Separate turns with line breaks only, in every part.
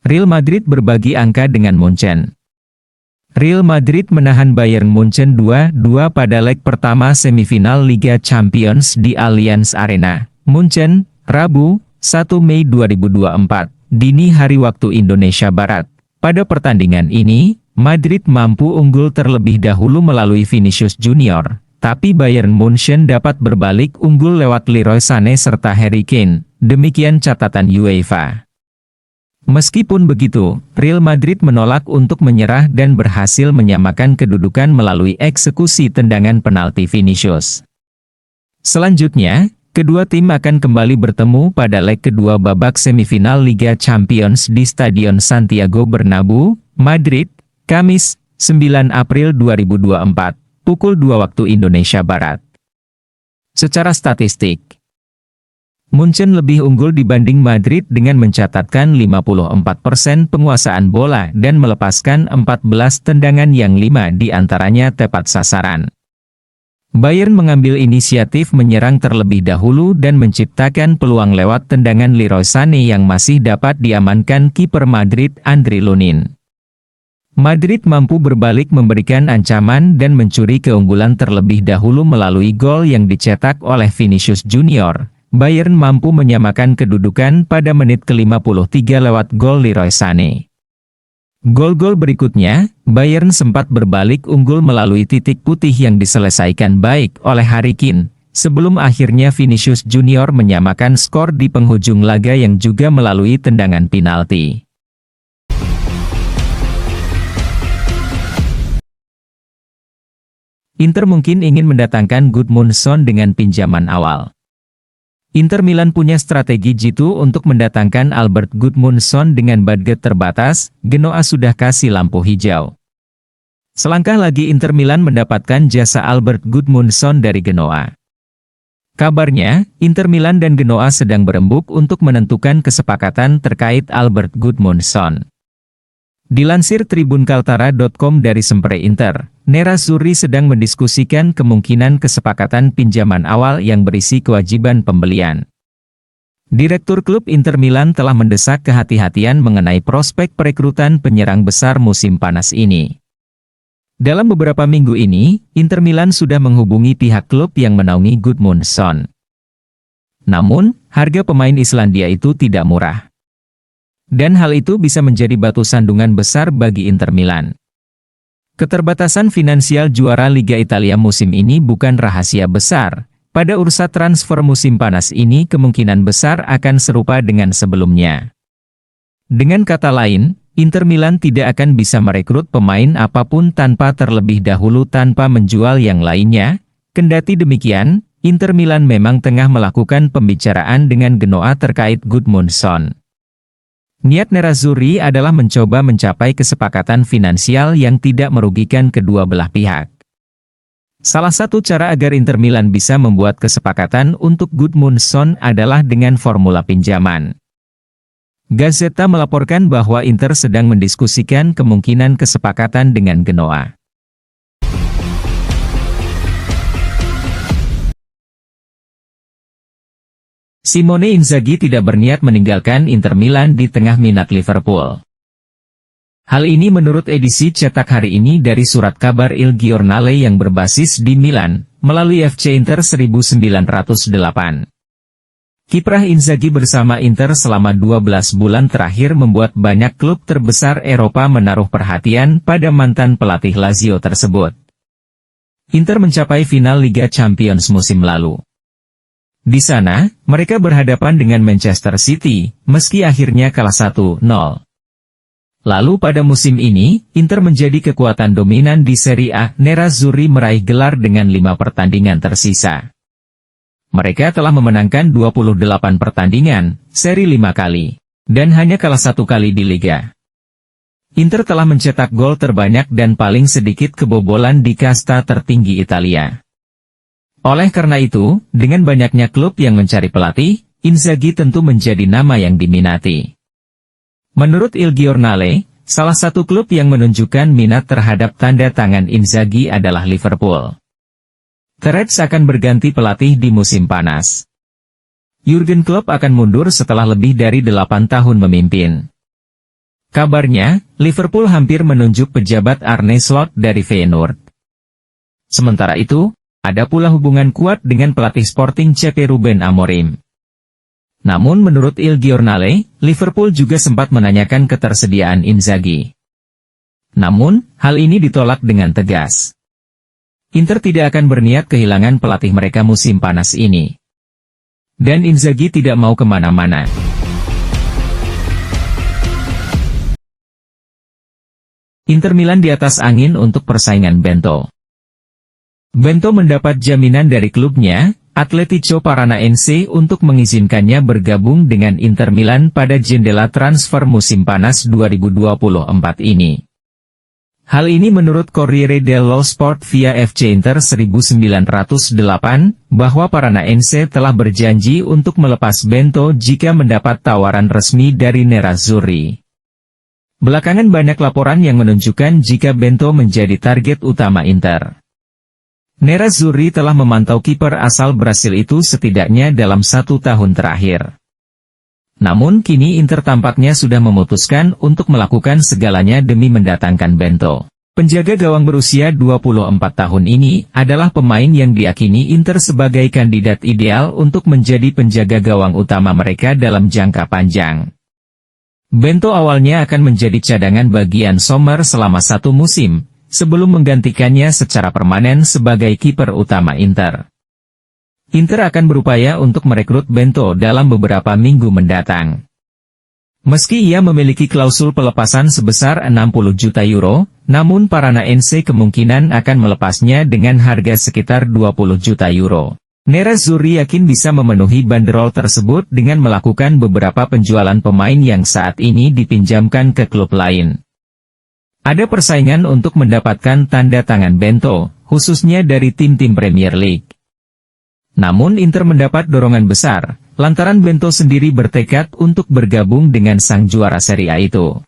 Real Madrid berbagi angka dengan Munchen. Real Madrid menahan Bayern Munchen 2-2 pada leg pertama semifinal Liga Champions di Allianz Arena, Munchen, Rabu, 1 Mei 2024, dini hari waktu Indonesia Barat. Pada pertandingan ini, Madrid mampu unggul terlebih dahulu melalui Vinicius Junior, tapi Bayern Munchen dapat berbalik unggul lewat Leroy Sané serta Harry Kane, demikian catatan UEFA. Meskipun begitu, Real Madrid menolak untuk menyerah dan berhasil menyamakan kedudukan melalui eksekusi tendangan penalti Vinicius. Selanjutnya, kedua tim akan kembali bertemu pada leg kedua babak semifinal Liga Champions di Stadion Santiago Bernabeu, Madrid, Kamis, 9 April 2024, pukul 2 waktu Indonesia Barat. Secara statistik, Munchen lebih unggul dibanding Madrid dengan mencatatkan 54% penguasaan bola dan melepaskan 14 tendangan yang 5 diantaranya tepat sasaran. Bayern mengambil inisiatif menyerang terlebih dahulu dan menciptakan peluang lewat tendangan Leroy Sané yang masih dapat diamankan kiper Madrid Andriy Lunin. Madrid mampu berbalik memberikan ancaman dan mencuri keunggulan terlebih dahulu melalui gol yang dicetak oleh Vinicius Junior. Bayern mampu menyamakan kedudukan pada menit ke-53 lewat gol Leroy Sané. Gol-gol berikutnya, Bayern sempat berbalik unggul melalui titik putih yang diselesaikan baik oleh Harry Kane, sebelum akhirnya Vinicius Junior menyamakan skor di penghujung laga yang juga melalui tendangan penalti. Inter mungkin ingin mendatangkan Gudmundsson dengan pinjaman awal. Inter Milan punya strategi jitu untuk mendatangkan Albert Gudmundsson dengan budget terbatas. Genoa sudah kasih lampu hijau. Selangkah lagi Inter Milan mendapatkan jasa Albert Gudmundsson dari Genoa. Kabarnya, Inter Milan dan Genoa sedang berembuk untuk menentukan kesepakatan terkait Albert Gudmundsson. Dilansir tribunkaltara.com dari Sempre Inter, Nerazzurri sedang mendiskusikan kemungkinan kesepakatan pinjaman awal yang berisi kewajiban pembelian. Direktur klub Inter Milan telah mendesak kehati-hatian mengenai prospek perekrutan penyerang besar musim panas ini. Dalam beberapa minggu ini, Inter Milan sudah menghubungi pihak klub yang menaungi Gudmundsson. Namun, harga pemain Islandia itu tidak murah. Dan hal itu bisa menjadi batu sandungan besar bagi Inter Milan. Keterbatasan finansial juara Liga Italia musim ini bukan rahasia besar. Pada urusan transfer musim panas ini kemungkinan besar akan serupa dengan sebelumnya. Dengan kata lain, Inter Milan tidak akan bisa merekrut pemain apapun tanpa terlebih dahulu tanpa menjual yang lainnya. Kendati demikian, Inter Milan memang tengah melakukan pembicaraan dengan Genoa terkait Gudmundsson. Niat Nerazzurri adalah mencoba mencapai kesepakatan finansial yang tidak merugikan kedua belah pihak. Salah satu cara agar Inter Milan bisa membuat kesepakatan untuk Gudmundsson adalah dengan formula pinjaman. Gazzetta melaporkan bahwa Inter sedang mendiskusikan kemungkinan kesepakatan dengan Genoa. Simone Inzaghi tidak berniat meninggalkan Inter Milan di tengah minat Liverpool. Hal ini menurut edisi cetak hari ini dari surat kabar Il Giornale yang berbasis di Milan, melalui FC Inter 1908. Kiprah Inzaghi bersama Inter selama 12 bulan terakhir membuat banyak klub terbesar Eropa menaruh perhatian pada mantan pelatih Lazio tersebut. Inter mencapai final Liga Champions musim lalu. Di sana, mereka berhadapan dengan Manchester City, meski akhirnya kalah 1-0. Lalu pada musim ini, Inter menjadi kekuatan dominan di Serie A. Nerazzurri meraih gelar dengan 5 pertandingan tersisa. Mereka telah memenangkan 28 pertandingan, seri 5 kali, dan hanya kalah 1 kali di Liga. Inter telah mencetak gol terbanyak dan paling sedikit kebobolan di kasta tertinggi Italia. Oleh karena itu, dengan banyaknya klub yang mencari pelatih, Inzaghi tentu menjadi nama yang diminati. Menurut Il Giornale, salah satu klub yang menunjukkan minat terhadap tanda tangan Inzaghi adalah Liverpool. The Reds akan berganti pelatih di musim panas. Jurgen Klopp akan mundur setelah lebih dari 8 tahun memimpin. Kabarnya, Liverpool hampir menunjuk pejabat Arne Slot dari Feyenoord. Sementara itu, ada pula hubungan kuat dengan pelatih Sporting CP Ruben Amorim. Namun menurut Il Giornale, Liverpool juga sempat menanyakan ketersediaan Inzaghi. Namun, hal ini ditolak dengan tegas. Inter tidak akan berniat kehilangan pelatih mereka musim panas ini. Dan Inzaghi tidak mau kemana-mana. Inter Milan di atas angin untuk persaingan Bento. Bento mendapat jaminan dari klubnya, Atletico Paranaense untuk mengizinkannya bergabung dengan Inter Milan pada jendela transfer musim panas 2024 ini. Hal ini menurut Corriere dello Sport via FC Inter 1908, bahwa Paranaense telah berjanji untuk melepas Bento jika mendapat tawaran resmi dari Nerazzurri. Belakangan banyak laporan yang menunjukkan jika Bento menjadi target utama Inter. Nerazzurri telah memantau kiper asal Brasil itu setidaknya dalam 1 tahun terakhir. Namun kini Inter tampaknya sudah memutuskan untuk melakukan segalanya demi mendatangkan Bento. Penjaga gawang berusia 24 tahun ini adalah pemain yang diyakini Inter sebagai kandidat ideal untuk menjadi penjaga gawang utama mereka dalam jangka panjang. Bento awalnya akan menjadi cadangan bagian Sommer selama 1 musim, sebelum menggantikannya secara permanen sebagai kiper utama Inter. Inter akan berupaya untuk merekrut Bento dalam beberapa minggu mendatang. Meski ia memiliki klausul pelepasan sebesar 60 juta euro, namun Paranaense kemungkinan akan melepasnya dengan harga sekitar 20 juta euro. Nerazzurri yakin bisa memenuhi banderol tersebut dengan melakukan beberapa penjualan pemain yang saat ini dipinjamkan ke klub lain. Ada persaingan untuk mendapatkan tanda tangan Bento, khususnya dari tim-tim Premier League. Namun Inter mendapat dorongan besar, lantaran Bento sendiri bertekad untuk bergabung dengan sang juara Serie A itu.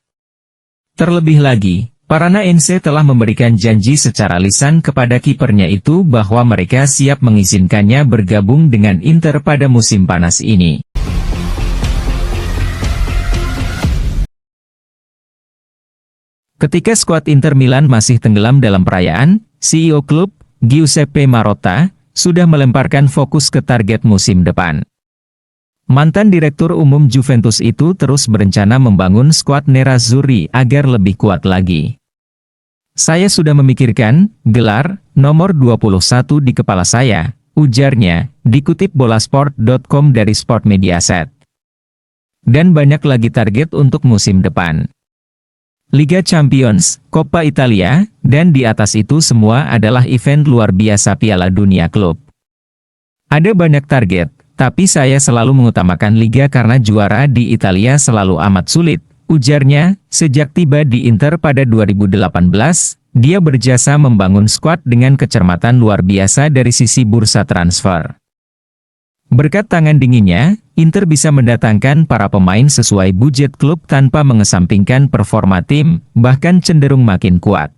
Terlebih lagi, Paranaense telah memberikan janji secara lisan kepada kipernya itu bahwa mereka siap mengizinkannya bergabung dengan Inter pada musim panas ini. Ketika skuad Inter Milan masih tenggelam dalam perayaan, CEO klub, Giuseppe Marotta, sudah melemparkan fokus ke target musim depan. Mantan Direktur Umum Juventus itu terus berencana membangun skuad Nerazzurri agar lebih kuat lagi. Saya sudah memikirkan gelar nomor 21 di kepala saya, ujarnya, dikutip bolasport.com dari Sport Mediaset. Dan banyak lagi target untuk musim depan. Liga Champions, Coppa Italia, dan di atas itu semua adalah event luar biasa Piala Dunia Klub. Ada banyak target, tapi saya selalu mengutamakan Liga karena juara di Italia selalu amat sulit, ujarnya. Sejak tiba di Inter pada 2018, dia berjasa membangun skuad dengan kecermatan luar biasa dari sisi bursa transfer. Berkat tangan dinginnya, Inter bisa mendatangkan para pemain sesuai budget klub tanpa mengesampingkan performa tim, bahkan cenderung makin kuat.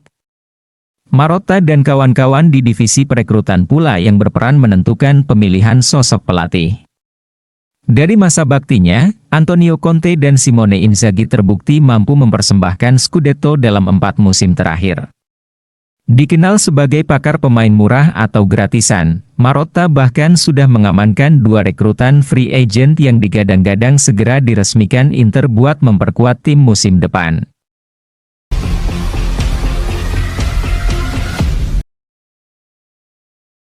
Marotta dan kawan-kawan di divisi perekrutan pula yang berperan menentukan pemilihan sosok pelatih. Dari masa baktinya, Antonio Conte dan Simone Inzaghi terbukti mampu mempersembahkan Scudetto dalam 4 musim terakhir. Dikenal sebagai pakar pemain murah atau gratisan, Marotta bahkan sudah mengamankan 2 rekrutan free agent yang digadang-gadang segera diresmikan Inter buat memperkuat tim musim depan.